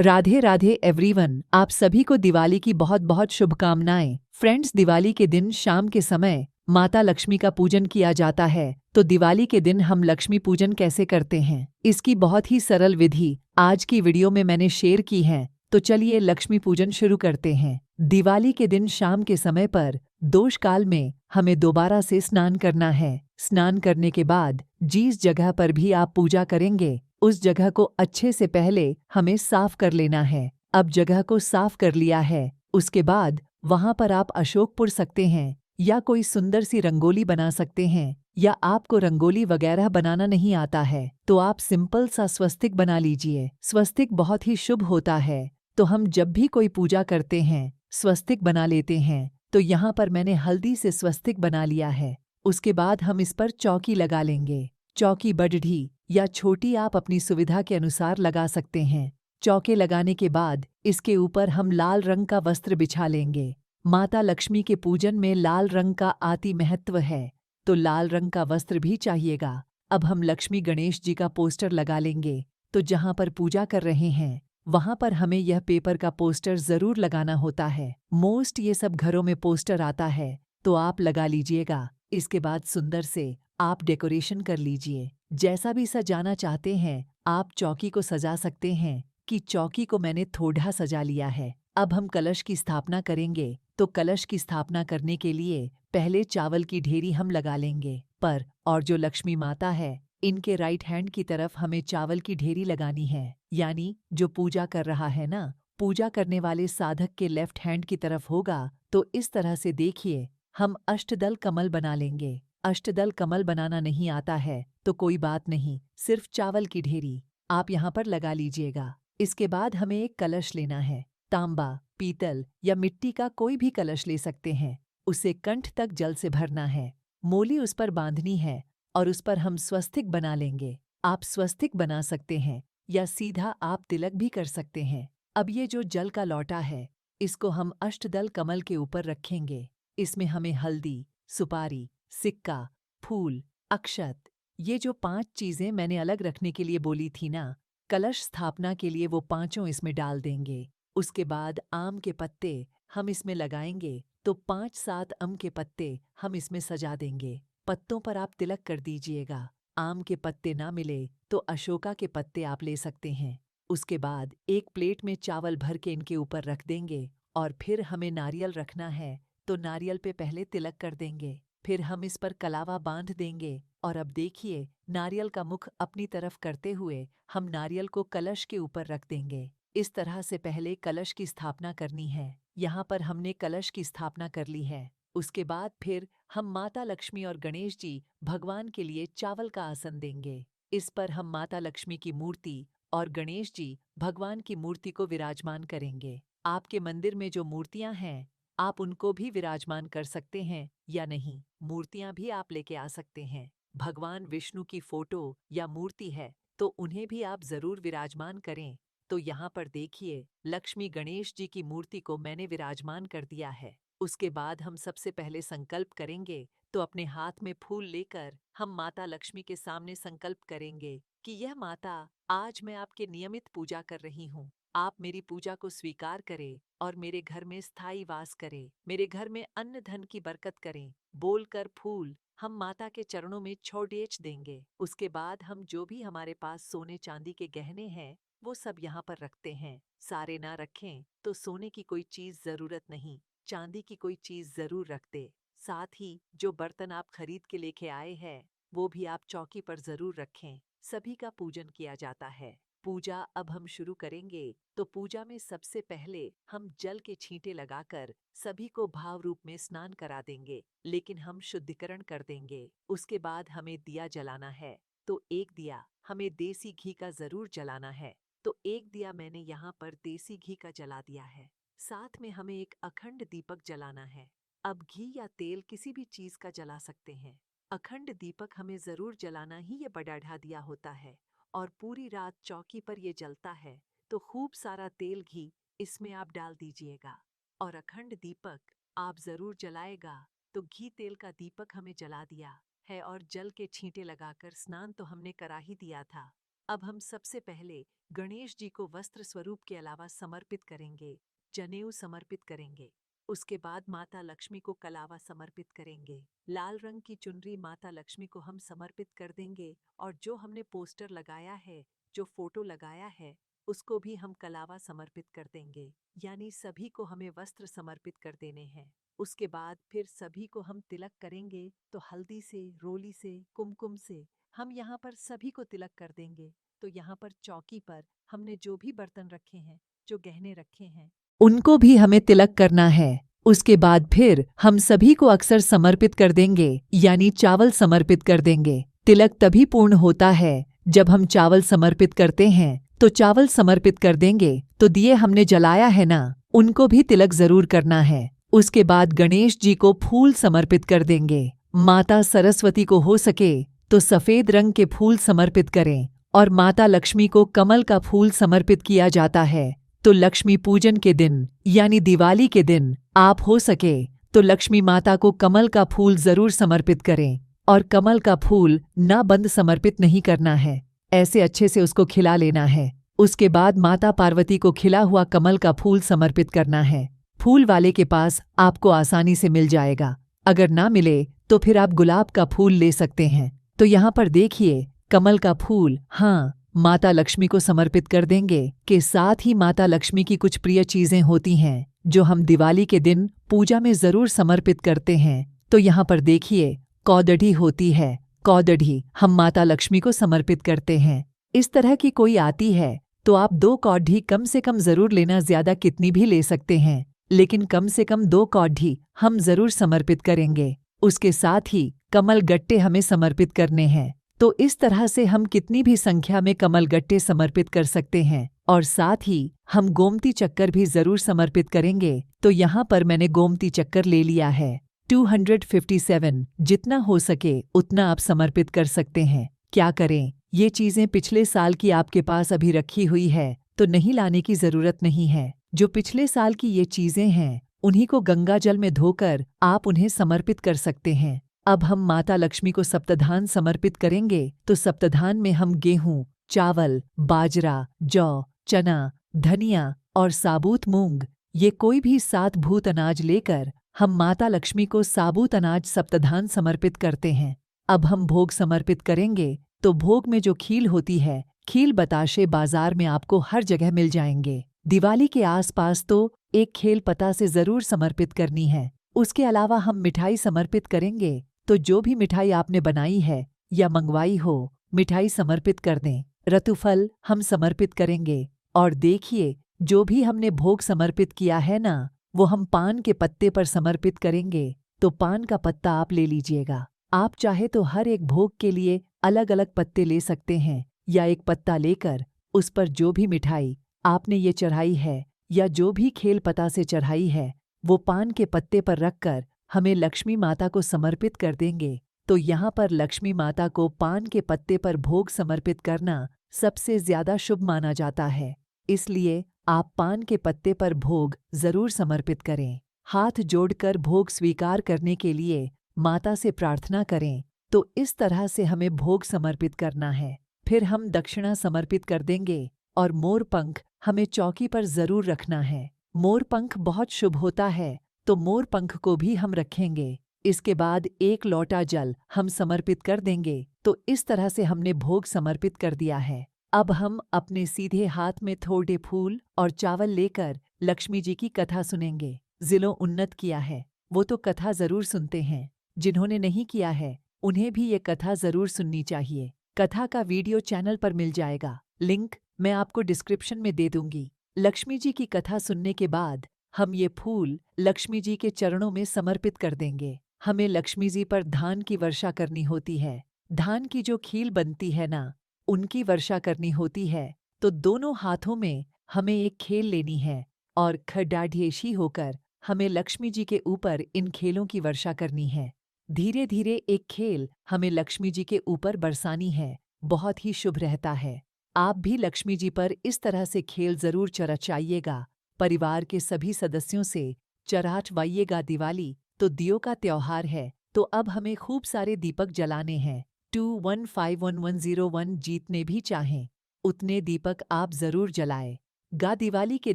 Radhe Radhe everyone, आप सभी को दिवाली की बहुत बहुत शुभकामनाएं। फ्रेंड्स, दिवाली के दिन शाम के समय माता लक्ष्मी का पूजन किया जाता है। तो दिवाली के दिन हम लक्ष्मी पूजन कैसे करते हैं, इसकी बहुत ही सरल विधि आज की वीडियो में मैंने शेयर की है। तो चलिए लक्ष्मी पूजन शुरू करते हैं। दिवाली के दिन शाम के समय पर दोष काल में हमें दोबारा से स्नान करना है। स्नान करने के बाद जिस जगह पर भी आप पूजा करेंगे उस जगह को अच्छे से पहले हमें साफ कर लेना है। अब जगह को साफ कर लिया है, उसके बाद वहां पर आप अशोक पुर सकते हैं या कोई सुंदर सी रंगोली बना सकते हैं। या आपको रंगोली वगैरह बनाना नहीं आता है तो आप सिंपल सा स्वस्तिक बना लीजिए। स्वस्तिक बहुत ही शुभ होता है, तो हम जब भी कोई पूजा करते हैं स्वस्तिक बना लेते हैं। तो यहाँ पर मैंने हल्दी से स्वस्तिक बना लिया है। उसके बाद हम इस पर चौकी लगा लेंगे। चौकी बड़ी या छोटी आप अपनी सुविधा के अनुसार लगा सकते हैं। चौके लगाने के बाद इसके ऊपर हम लाल रंग का वस्त्र बिछा लेंगे। माता लक्ष्मी के पूजन में लाल रंग का अति महत्व है, तो लाल रंग का वस्त्र भी चाहिएगा। अब हम लक्ष्मी गणेश जी का पोस्टर लगा लेंगे। तो जहां पर पूजा कर रहे हैं वहां पर हमें यह पेपर का पोस्टर जरूर लगाना होता है। मोस्ट ये सब घरों में पोस्टर आता है, तो आप लगा लीजिएगा। इसके बाद सुंदर से आप डेकोरेशन कर लीजिए। जैसा भी सजाना चाहते हैं आप चौकी को सजा सकते हैं कि चौकी को मैंने थोड़ा सजा लिया है। अब हम कलश की स्थापना करेंगे। तो कलश की स्थापना करने के लिए पहले चावल की ढेरी हम लगा लेंगे पर और जो लक्ष्मी माता है इनके राइट हैंड की तरफ हमें चावल की ढेरी लगानी है। यानी जो पूजा कर रहा है ना, पूजा करने वाले साधक के लेफ्ट हैंड की तरफ होगा। तो इस तरह से देखिए हम अष्टदल कमल बना लेंगे। अष्टदल कमल बनाना नहीं आता है तो कोई बात नहीं, सिर्फ चावल की ढेरी आप यहाँ पर लगा लीजिएगा। इसके बाद हमें एक कलश लेना है। तांबा, पीतल या मिट्टी का कोई भी कलश ले सकते हैं। उसे कंठ तक जल से भरना है। मोली उस पर बांधनी है और उस पर हम स्वस्तिक बना लेंगे। आप स्वस्तिक बना सकते हैं या सीधा आप तिलक भी कर सकते हैं। अब ये जो जल का लौटा है इसको हम अष्टदल कमल के ऊपर रखेंगे। इसमें हमें हल्दी, सुपारी, सिक्का, फूल, अक्षत, ये जो 5 चीजें मैंने अलग रखने के लिए बोली थी ना, कलश स्थापना के लिए वो पांचों इसमें डाल देंगे। उसके बाद आम के पत्ते हम इसमें लगाएंगे। तो 5-7 आम के पत्ते हम इसमें सजा देंगे। पत्तों पर आप तिलक कर दीजिएगा। आम के पत्ते ना मिले तो अशोका के पत्ते आप ले सकते हैं। उसके बाद एक प्लेट में चावल भर के इनके ऊपर रख देंगे और फिर हमें नारियल रखना है। तो नारियल पे पहले तिलक कर देंगे, फिर हम इस पर कलावा बांध देंगे। और अब देखिए नारियल का मुख अपनी तरफ करते हुए हम नारियल को कलश के ऊपर रख देंगे। इस तरह से पहले कलश की स्थापना करनी है। यहाँ पर हमने कलश की स्थापना कर ली है। उसके बाद फिर हम माता लक्ष्मी और गणेश जी भगवान के लिए चावल का आसन देंगे। इस पर हम माता लक्ष्मी की मूर्ति और गणेश जी भगवान की मूर्ति को विराजमान करेंगे। आपके मंदिर में जो मूर्तियां हैं आप उनको भी विराजमान कर सकते हैं या नहीं, मूर्तियां भी आप लेके आ सकते हैं। भगवान विष्णु की फोटो या मूर्ति है तो उन्हें भी आप जरूर विराजमान करें। तो यहाँ पर देखिए लक्ष्मी गणेश जी की मूर्ति को मैंने विराजमान कर दिया है। उसके बाद हम सबसे पहले संकल्प करेंगे। तो अपने हाथ में फूल लेकर हम माता लक्ष्मी के सामने संकल्प करेंगे कि यह माता, आज मैं आपके नियमित पूजा कर रही हूँ। आप मेरी पूजा को स्वीकार करें और मेरे घर में स्थायी वास करें। मेरे घर में अन्न धन की बरकत करें। बोलकर फूल हम माता के चरणों में छोड़ेच देंगे। उसके बाद हम जो भी हमारे पास सोने चांदी के गहने हैं वो सब यहाँ पर रखते हैं। सारे ना रखें तो सोने की कोई चीज जरूरत नहीं, चांदी की कोई चीज जरूर रख दे। साथ ही जो बर्तन आप खरीद के लेके आए हैं वो भी आप चौकी पर जरूर रखें। सभी का पूजन किया जाता है। पूजा अब हम शुरू करेंगे। तो पूजा में सबसे पहले हम जल के छींटे लगाकर सभी को भाव रूप में स्नान करा देंगे, लेकिन हम शुद्धिकरण कर देंगे। उसके बाद हमें दिया जलाना है। तो एक दिया हमें देसी घी का जरूर जलाना है। तो एक दिया मैंने यहाँ पर देसी घी का जला दिया है। साथ में हमें एक अखंड दीपक जलाना है। अब घी या तेल किसी भी चीज का जला सकते हैं। अखंड दीपक हमें जरूर जलाना ही ये बड़ा दिया होता है और पूरी रात चौकी पर ये जलता है। तो खूब सारा तेल घी इसमें आप डाल दीजिएगा और अखंड दीपक आप जरूर जलाएगा। तो घी तेल का दीपक हमें जला दिया है और जल के छींटे लगाकर स्नान तो हमने करा ही दिया था। अब हम सबसे पहले गणेश जी को वस्त्र स्वरूप के अलावा समर्पित करेंगे, जनेऊ समर्पित करेंगे। उसके बाद माता लक्ष्मी को कलावा समर्पित करेंगे। लाल रंग की चुनरी माता लक्ष्मी को हम समर्पित कर देंगे और जो हमने पोस्टर लगाया है, जो फोटो लगाया है, उसको भी हम कलावा समर्पित कर देंगे। यानी सभी को हमें वस्त्र समर्पित कर देने हैं। उसके बाद फिर सभी को हम तिलक करेंगे, तो हल्दी से, रोली से, कुमकुम से हम यहाँ पर सभी को तिलक कर देंगे। तो यहाँ पर चौकी पर हमने जो भी बर्तन रखे हैं, जो गहने रखे हैं, उनको भी हमें तिलक करना है। उसके बाद फिर हम सभी को अक्सर समर्पित कर देंगे, यानी चावल समर्पित कर देंगे। तिलक तभी पूर्ण होता है जब हम चावल समर्पित करते हैं। तो चावल समर्पित कर देंगे, तो दिए हमने जलाया है ना, उनको भी तिलक जरूर करना है। उसके बाद गणेश जी को फूल समर्पित कर देंगे। माता सरस्वती को हो सके तो सफेद रंग के फूल समर्पित करें और माता लक्ष्मी को कमल का फूल समर्पित किया जाता है। तो लक्ष्मी पूजन के दिन यानी दिवाली के दिन आप हो सके तो लक्ष्मी माता को कमल का फूल जरूर समर्पित करें और कमल का फूल ना बंद समर्पित नहीं करना है, ऐसे अच्छे से उसको खिला लेना है। उसके बाद माता पार्वती को खिला हुआ कमल का फूल समर्पित करना है। फूल वाले के पास आपको आसानी से मिल जाएगा, अगर ना मिले तो फिर आप गुलाब का फूल ले सकते हैं। तो यहाँ पर देखिए कमल का फूल हाँ माता लक्ष्मी को समर्पित कर देंगे। के साथ ही माता लक्ष्मी की कुछ प्रिय चीजें होती हैं जो हम दिवाली के दिन पूजा में जरूर समर्पित करते हैं। तो यहाँ पर देखिए कौदढ़ी होती है, कौदढ़ी हम माता लक्ष्मी को समर्पित करते हैं। इस तरह की कोई आती है तो आप 2 कौड़ी कम से कम जरूर लेना, ज्यादा कितनी भी ले सकते हैं, लेकिन कम से कम 2 कौड़ी हम जरूर समर्पित करेंगे। उसके साथ ही कमल गट्टे हमें समर्पित करने हैं। तो इस तरह से हम कितनी भी संख्या में कमल गट्टे समर्पित कर सकते हैं और साथ ही हम गोमती चक्कर भी जरूर समर्पित करेंगे। तो यहाँ पर मैंने गोमती चक्कर ले लिया है 257, जितना हो सके उतना आप समर्पित कर सकते हैं। क्या करें, ये चीजें पिछले साल की आपके पास अभी रखी हुई है तो नहीं लाने की जरूरत नहीं है। जो पिछले साल की ये चीजें हैं उन्हीं को गंगा जल में धोकर आप उन्हें समर्पित कर सकते हैं। अब हम माता लक्ष्मी को सप्तधान समर्पित करेंगे। तो सप्तधान में हम गेहूं, चावल, बाजरा, जौ, चना, धनिया और साबुत मूंग, ये कोई भी 7 भूत अनाज लेकर हम माता लक्ष्मी को साबुत अनाज सप्तधान समर्पित करते हैं। अब हम भोग समर्पित करेंगे। तो भोग में जो खील होती है, खील बताशे बाजार में आपको हर जगह मिल जाएंगे। दिवाली के आसपास तो एक खेल पता से जरूर समर्पित करनी है। उसके अलावा हम मिठाई समर्पित करेंगे। तो जो भी मिठाई आपने बनाई है या मंगवाई हो, मिठाई समर्पित कर दें। ऋतुफल हम समर्पित करेंगे। और देखिए जो भी हमने भोग समर्पित किया है ना, वो हम पान के पत्ते पर समर्पित करेंगे। तो पान का पत्ता आप ले लीजिएगा। आप चाहे तो हर एक भोग के लिए अलग अलग पत्ते ले सकते हैं, या एक पत्ता लेकर उस पर जो भी मिठाई आपने ये चढ़ाई है या जो भी खेल पता से चढ़ाई है, वो पान के पत्ते पर रखकर हमें लक्ष्मी माता को समर्पित कर देंगे। तो यहाँ पर लक्ष्मी माता को पान के पत्ते पर भोग समर्पित करना सबसे ज्यादा शुभ माना जाता है, इसलिए आप पान के पत्ते पर भोग जरूर समर्पित करें। हाथ जोड़कर भोग स्वीकार करने के लिए माता से प्रार्थना करें। तो इस तरह से हमें भोग समर्पित करना है। फिर हम दक्षिणा समर्पित कर देंगे और मोर पंख हमें चौकी पर जरूर रखना है। मोर पंख बहुत शुभ होता है, तो मोर पंख को भी हम रखेंगे। इसके बाद 1 लोटा जल हम समर्पित कर देंगे। तो इस तरह से हमने भोग समर्पित कर दिया है। अब हम अपने सीधे हाथ में थोड़े फूल और चावल लेकर लक्ष्मी जी की कथा सुनेंगे। जिलों उन्नत किया है वो तो कथा जरूर सुनते हैं, जिन्होंने नहीं किया है उन्हें भी ये कथा जरूर सुननी चाहिए। कथा का वीडियो चैनल पर मिल जाएगा, लिंक मैं आपको डिस्क्रिप्शन में दे दूंगी। लक्ष्मी जी की कथा सुनने के बाद हम ये फूल लक्ष्मी जी के चरणों में समर्पित कर देंगे। हमें लक्ष्मी जी पर धान की वर्षा करनी होती है। धान की जो खील बनती है ना, उनकी वर्षा करनी होती है। तो दोनों हाथों में हमें एक खेल लेनी है और खड्डाढ्येशी होकर हमें लक्ष्मी जी के ऊपर इन खेलों की वर्षा करनी है। धीरे धीरे एक खेल हमें लक्ष्मी जी के ऊपर बरसानी है, बहुत ही शुभ रहता है। आप भी लक्ष्मी जी पर इस तरह से खेल जरूर चरचाइएगा। परिवार के सभी सदस्यों से चरचवाइएगा। दिवाली तो दियों का त्योहार है, तो अब हमें खूब सारे दीपक जलाने हैं। 215101 जीतने भी चाहें उतने दीपक आप जरूर जलाए। दिवाली के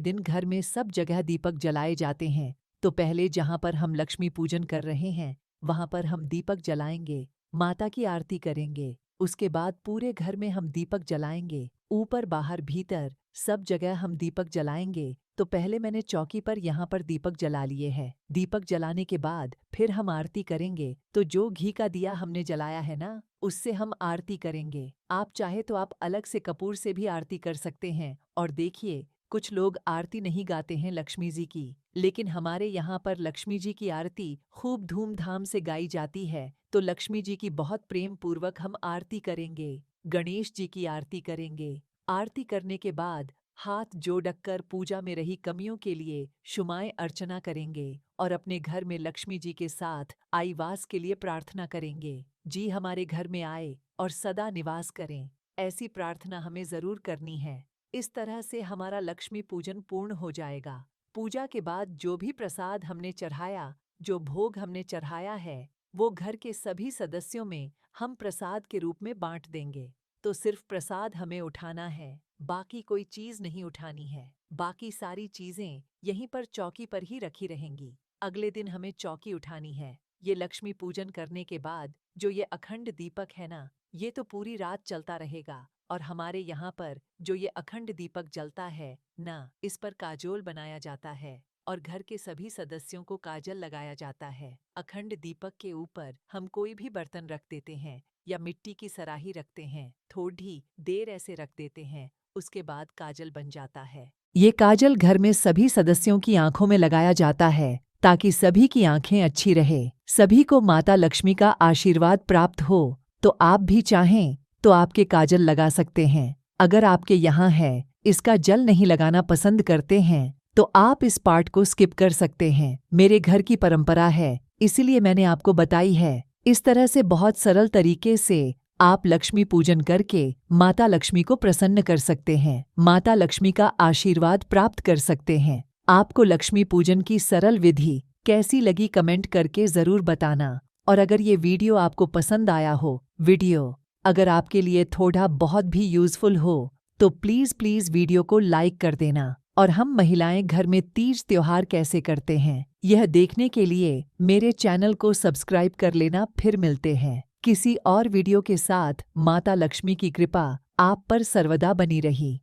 दिन घर में सब जगह दीपक जलाए जाते हैं, तो पहले जहां पर हम लक्ष्मी पूजन कर रहे हैं वहां पर हम दीपक जलाएंगे, माता की आरती करेंगे। उसके बाद पूरे घर में हम दीपक जलाएंगे, ऊपर बाहर भीतर सब जगह हम दीपक जलाएंगे। तो पहले मैंने चौकी पर यहाँ पर दीपक जला लिए हैं। दीपक जलाने के बाद फिर हम आरती करेंगे, तो जो घी का दिया हमने जलाया है ना, उससे हम आरती करेंगे। आप चाहे तो आप अलग से कपूर से भी आरती कर सकते हैं। और देखिए, कुछ लोग आरती नहीं गाते हैं लक्ष्मी जी की, लेकिन हमारे यहाँ पर लक्ष्मी जी की आरती खूब धूमधाम से गाई जाती है। तो लक्ष्मी जी की बहुत प्रेम पूर्वक हम आरती करेंगे, गणेश जी की आरती करेंगे। आरती करने के बाद हाथ जोड़कर पूजा में रही कमियों के लिए शुमाएं अर्चना करेंगे और अपने घर में लक्ष्मी जी के साथ आई वास के लिए प्रार्थना करेंगे। जी हमारे घर में आए और सदा निवास करें, ऐसी प्रार्थना हमें जरूर करनी है। इस तरह से हमारा लक्ष्मी पूजन पूर्ण हो जाएगा। पूजा के बाद जो भी प्रसाद हमने चढ़ाया, जो भोग हमने चढ़ाया है, वो घर के सभी सदस्यों में हम प्रसाद के रूप में बांट देंगे। तो सिर्फ प्रसाद हमें उठाना है, बाकी कोई चीज नहीं उठानी है। बाकी सारी चीजें यहीं पर चौकी पर ही रखी रहेंगी। अगले दिन हमें चौकी उठानी है। ये लक्ष्मी पूजन करने के बाद जो ये अखंड दीपक है ना, ये तो पूरी रात चलता रहेगा। और हमारे यहाँ पर जो ये अखंड दीपक जलता है ना, इस पर काजोल बनाया जाता है और घर के सभी सदस्यों को काजल लगाया जाता है। अखंड दीपक के ऊपर हम कोई भी बर्तन रख देते हैं या मिट्टी की सराही रखते हैं, थोड़ी देर ऐसे रख देते हैं, उसके बाद काजल बन जाता है। ये काजल घर में सभी सदस्यों की आंखों में लगाया जाता है ताकि सभी की आंखें अच्छी रहे, सभी को माता लक्ष्मी का आशीर्वाद प्राप्त हो। तो आप भी चाहें तो आपके काजल लगा सकते हैं। अगर आपके यहाँ है, इसका जल नहीं लगाना पसंद करते हैं, तो आप इस पार्ट को स्किप कर सकते हैं। मेरे घर की परंपरा है, इसीलिए मैंने आपको बताई है। इस तरह से बहुत सरल तरीके से आप लक्ष्मी पूजन करके माता लक्ष्मी को प्रसन्न कर सकते हैं, माता लक्ष्मी का आशीर्वाद प्राप्त कर सकते हैं। आपको लक्ष्मी पूजन की सरल विधि कैसी लगी कमेंट करके जरूर बताना। और अगर ये वीडियो आपको पसंद आया हो, अगर आपके लिए थोड़ा बहुत भी यूजफुल हो, तो प्लीज वीडियो को लाइक कर देना। और हम महिलाएं घर में तीज त्योहार कैसे करते हैं, यह देखने के लिए मेरे चैनल को सब्सक्राइब कर लेना। फिर मिलते हैं किसी और वीडियो के साथ। माता लक्ष्मी की कृपा आप पर सर्वदा बनी रही।